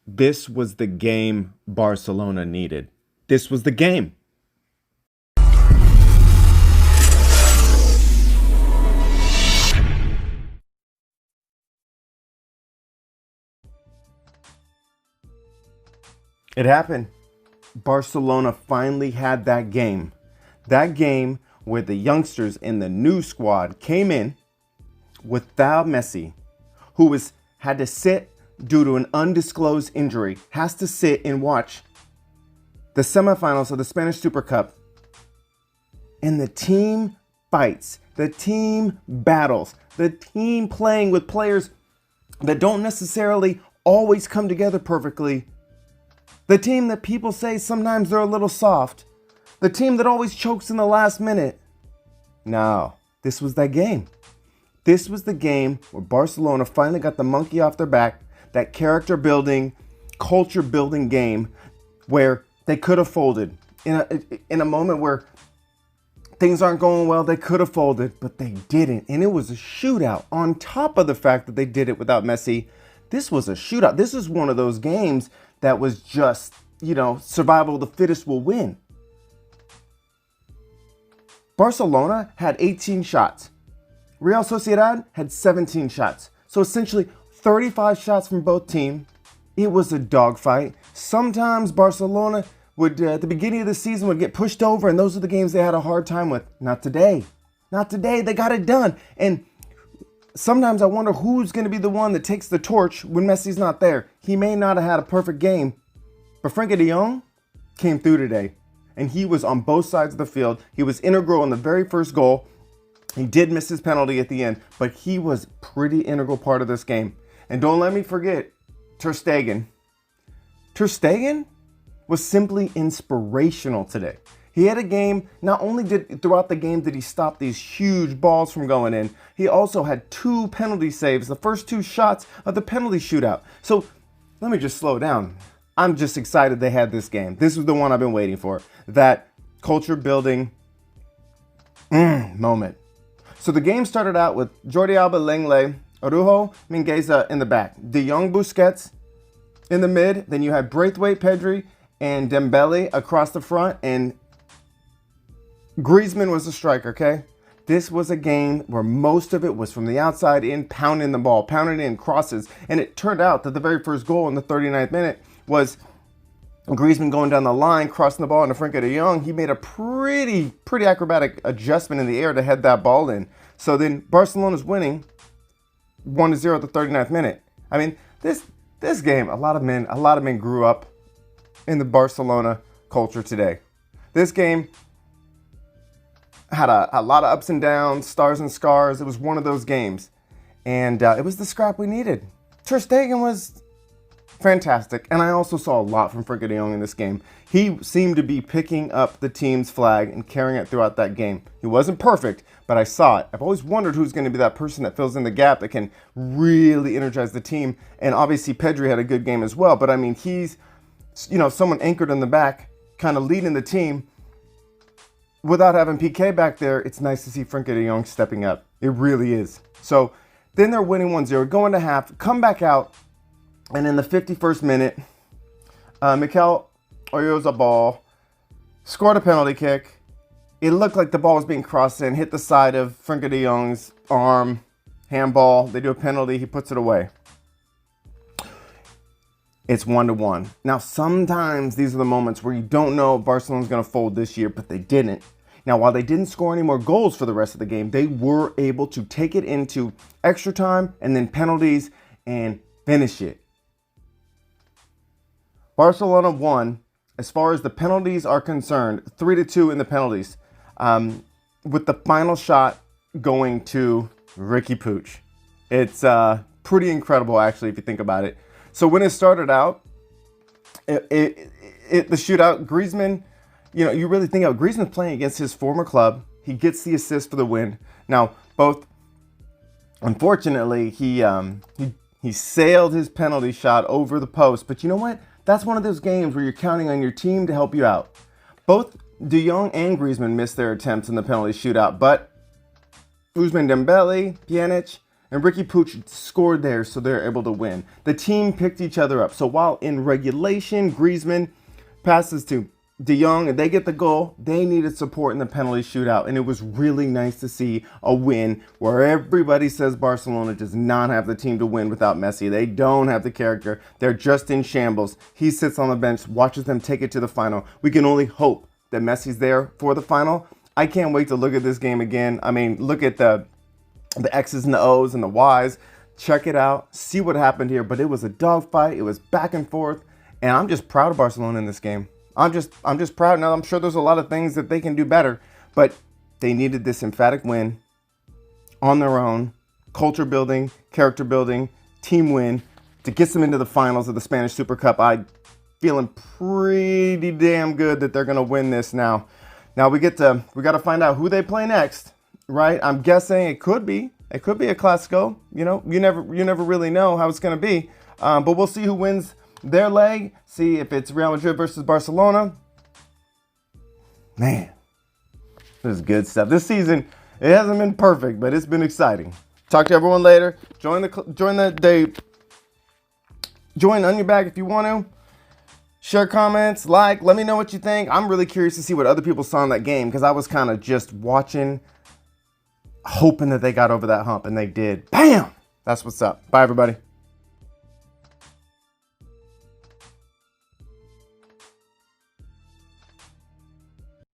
This was the game Barcelona needed. This was the game. It happened. Barcelona finally had that game. That game where the youngsters in the new squad came in without Messi, who had to sit due to an undisclosed injury, has to sit and watch the semifinals of the Spanish Super Cup. And the team fights, the team battles, the team playing with players that don't necessarily always come together perfectly. The team that people say sometimes they're a little soft. The team that always chokes in the last minute. No, this was that game. This was the game where Barcelona finally got the monkey off their back. That character building, culture building game where they could have folded. In a moment where things aren't going well, they could have folded, but they didn't. And it was a shootout. On top of the fact that they did it without Messi, this was a shootout. This is one of those games that was just, survival of the fittest will win. Barcelona had 18 shots. Real Sociedad had 17 shots. So essentially 35 shots from both teams. It was a dogfight. Sometimes Barcelona would, at the beginning of the season, would get pushed over, and those are the games they had a hard time with. Not today. Not today. They got it done. And sometimes I wonder who's going to be the one that takes the torch when Messi's not there. He may not have had a perfect game, but Frenkie de Jong came through today. And he was on both sides of the field. He was integral in the very first goal. He did miss his penalty at the end, but he was pretty integral part of this game. And don't let me forget Ter Stegen. Ter Stegen was simply inspirational today. He had a game, not only throughout the game did he stop these huge balls from going in, he also had 2 penalty saves, the first 2 shots of the penalty shootout. So let me just slow down. I'm just excited they had this game. This was the one I've been waiting for. That culture building moment. So the game started out with Jordi Alba, Lenglet, Araujo, Mingueza in the back. De Jong, Busquets in the mid. Then you had Braithwaite, Pedri, and Dembele across the front. And Griezmann was the striker, okay? This was a game where most of it was from the outside in, pounding the ball, pounding in crosses. And it turned out that the very first goal in the 39th minute was Griezmann going down the line, crossing the ball into Frenkie de Jong. He made a pretty acrobatic adjustment in the air to head that ball in. So then Barcelona's winning 1-0 at the 39th minute. I mean, this game, a lot of men grew up in the Barcelona culture today. This game had a lot of ups and downs, stars and scars. It was one of those games. And it was the scrap we needed. Ter Stegen was fantastic. And I also saw a lot from Frenkie de Jong in this game. He seemed to be picking up the team's flag and carrying it throughout that game. He wasn't perfect, but I saw it. I've always wondered who's going to be that person that fills in the gap that can really energize the team. And obviously Pedri had a good game as well. But I mean, he's, someone anchored in the back, kind of leading the team. Without having PK back there, it's nice to see Frenkie de Jong stepping up. It really is. So then they're winning 1-0, going to half, come back out. And in the 51st minute, Mikel Oyarzabal scored a penalty kick. It looked like the ball was being crossed in, hit the side of Frenkie de Jong's arm, handball. They do a penalty, he puts it away. It's 1-1. Now, sometimes these are the moments where you don't know if Barcelona's going to fold this year, but they didn't. Now, while they didn't score any more goals for the rest of the game, they were able to take it into extra time and then penalties and finish it. Barcelona won, as far as the penalties are concerned, 3-2 in the penalties, with the final shot going to Ricky Puig. It's pretty incredible, actually, if you think about it. So when it started out, the shootout, Griezmann, you really think of Griezmann playing against his former club. He gets the assist for the win. Now, unfortunately, he sailed his penalty shot over the post. But you know what? That's one of those games where you're counting on your team to help you out. Both De Jong and Griezmann missed their attempts in the penalty shootout, but Ousmane Dembele, Pjanic, and Ricky Puig scored there, so they're able to win. The team picked each other up. So while in regulation, Griezmann passes to De Jong and they get the goal, they needed support in the penalty shootout. And it was really nice to see a win where everybody says Barcelona does not have the team to win without Messi. They don't have the character. They're just in shambles. He sits on the bench, watches them take it to the final. We can only hope that Messi's there for the final. I can't wait to look at this game again. I mean, look at the X's and the O's and the Y's. Check it out. See what happened here. But it was a dogfight. It was back and forth. And I'm just proud of Barcelona in this game. I'm just proud. Now, I'm sure there's a lot of things that they can do better, but they needed this emphatic win on their own, culture building, character building, team win to get them into the finals of the Spanish Super Cup. I'm feeling pretty damn good that they're going to win this now. Now we got to find out who they play next, right? I'm guessing it could be a Clasico. You know, you never really know how it's going to be, but we'll see who wins their leg, see if it's Real Madrid versus Barcelona. Man, this is good stuff. This season, it hasn't been perfect, but it's been exciting. Talk to everyone later. Join on your back if you want to. Share comments, like, let me know what you think. I'm really curious to see what other people saw in that game because I was kind of just watching, hoping that they got over that hump, and they did. Bam! That's what's up. Bye, everybody.